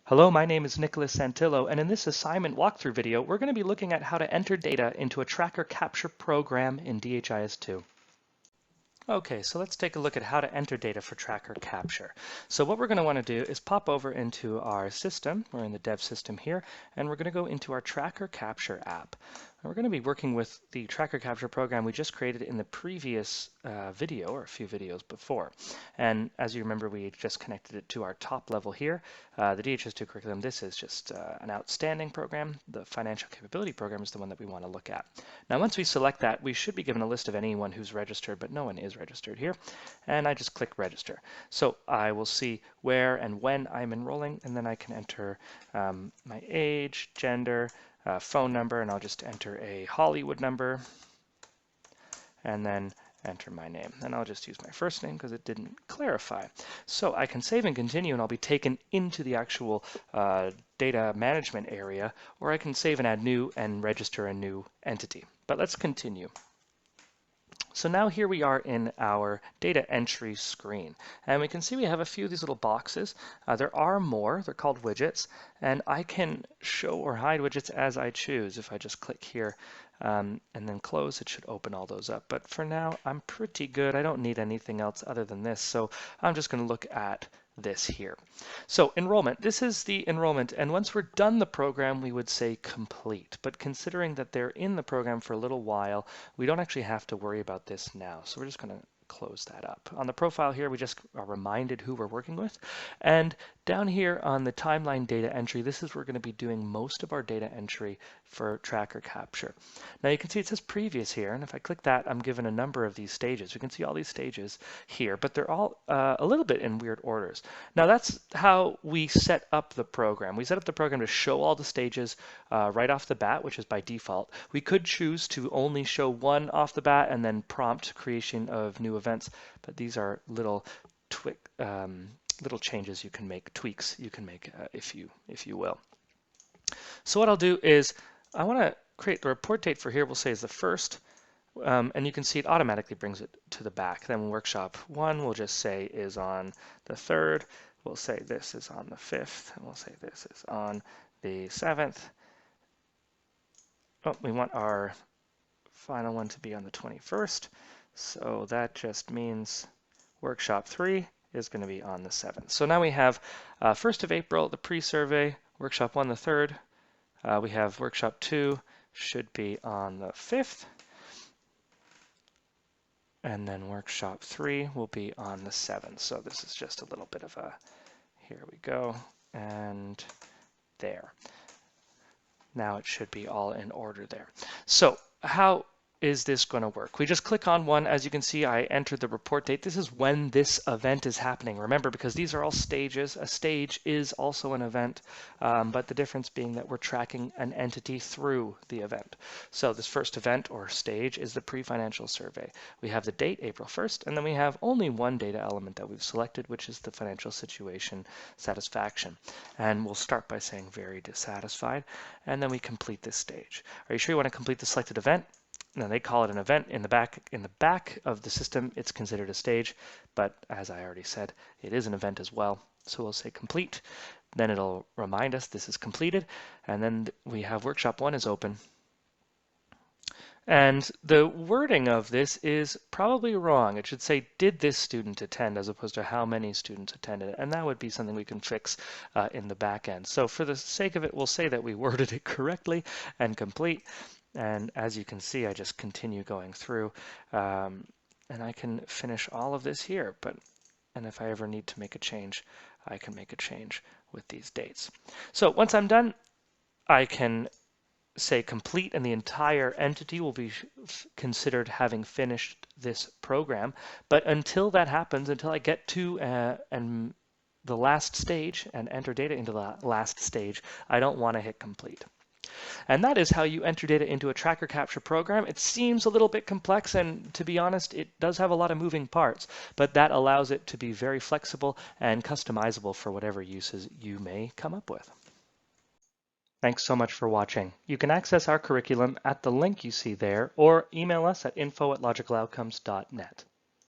Hello, my name is Nicholas Santillo, and in this assignment walkthrough video, we're going to be looking at how to enter data into a tracker capture program in DHIS2. Okay, so let's take a look at how to enter data for tracker capture. So what we're going to want to do is pop over into our system. We're in the dev system here, and we're going to go into our tracker capture app. And we're going to be working with the tracker capture program we just created in the previous video, or a few videos before. And as you remember, we just connected it to our top level here. The DHIS2 curriculum, this is just an outstanding program. The financial capability program is the one that we want to look at. Now, once we select that, we should be given a list of anyone who's registered, but no one is registered here. And I just click register. So I will see where and when I'm enrolling, and then I can enter my age, gender, phone number, and I'll just enter a Hollywood number, and then enter my name. And I'll just use my first name because it didn't clarify. So I can save and continue, and I'll be taken into the actual data management area, or I can save and add new and register a new entity. But let's continue. So now here we are in our data entry screen, and we can see we have a few of these little boxes. There are more, they're called widgets, and I can show or hide widgets as I choose. If I just click here and then close, it should open all those up. But for now, I'm pretty good. I don't need anything else other than this, so I'm just going to look at this here. So enrollment, this is the enrollment, and once we're done the program, we would say complete. But considering that they're in the program for a little while, we don't actually have to worry about this now. So we're just going to close that up. On the profile here, we just are reminded who we're working with. And down here on the timeline data entry, this is where we're going to be doing most of our data entry for tracker capture. Now you can see it says previous here, and if I click that, I'm given a number of these stages. You can see all these stages here, but they're all a little bit in weird orders. Now that's how we set up the program. We set up the program to show all the stages right off the bat, which is by default. We could choose to only show one off the bat and then prompt creation of new events, but these are little changes you can make, tweaks you can make, if you will. So what I'll do is I want to create the report date for here. We'll say is the first, and you can see it automatically brings it to the back. Then workshop 1 we'll just say is on the 3rd. We'll say this is on the 5th, and we'll say this is on the 7th. Oh, we want our final one to be on the 21st. So that just means workshop 3 is going to be on the 7th. So now we have 1st of April, the pre-survey, workshop 1 the 3rd. We have workshop 2 should be on the 5th. And then workshop 3 will be on the 7th. So this is just a little bit of a, here we go, and there. Now it should be all in order there. So how is this going to work? We just click on one. As you can see, I entered the report date. This is when this event is happening. Remember, because these are all stages, a stage is also an event, but the difference being that we're tracking an entity through the event. So this first event or stage is the pre-financial survey. We have the date, April 1st, and then we have only one data element that we've selected, which is the financial situation satisfaction. And we'll start by saying very dissatisfied, and then we complete this stage. Are you sure you want to complete the selected event? Now they call it an event. In the back of the system, it's considered a stage, but as I already said, it is an event as well. So we'll say complete. Then it'll remind us this is completed, and then we have workshop 1 is open. And the wording of this is probably wrong. It should say, did this student attend, as opposed to how many students attended. And that would be something we can fix in the back end. So for the sake of it, we'll say that we worded it correctly and complete. And as you can see, I just continue going through, and I can finish all of this here. And if I ever need to make a change, I can make a change with these dates. So once I'm done, I can say complete, and the entire entity will be considered having finished this program. But until that happens, until I get to the last stage and enter data into the last stage, I don't want to hit complete. And that is how you enter data into a tracker capture program. It seems a little bit complex, and to be honest, it does have a lot of moving parts, but that allows it to be very flexible and customizable for whatever uses you may come up with. Thanks so much for watching. You can access our curriculum at the link you see there, or email us at info@logicaloutcomes.net.